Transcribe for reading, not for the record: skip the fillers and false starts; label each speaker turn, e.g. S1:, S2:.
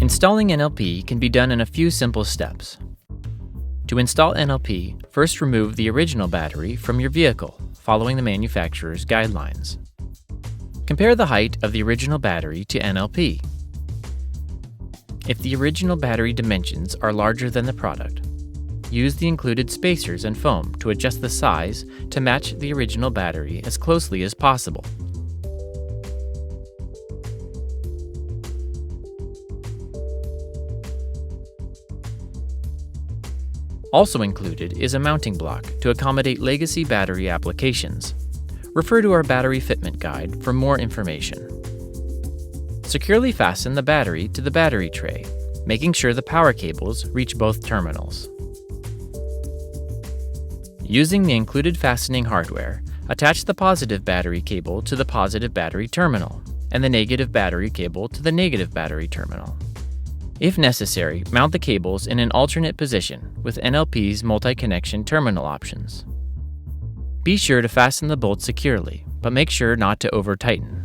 S1: Installing NLP can be done in a few simple steps. To install NLP, first remove the original battery from your vehicle, following the manufacturer's guidelines. Compare the height of the original battery to NLP. If the original battery dimensions are larger than the product, use the included spacers and foam to adjust the size to match the original battery as closely as possible. Also included is a mounting block to accommodate legacy battery applications. Refer to our battery fitment guide for more information. Securely fasten the battery to the battery tray, making sure the power cables reach both terminals. Using the included fastening hardware, attach the positive battery cable to the positive battery terminal and the negative battery cable to the negative battery terminal. If necessary, mount the cables in an alternate position with NLP's multi-connection terminal options. Be sure to fasten the bolts securely, but make sure not to over-tighten.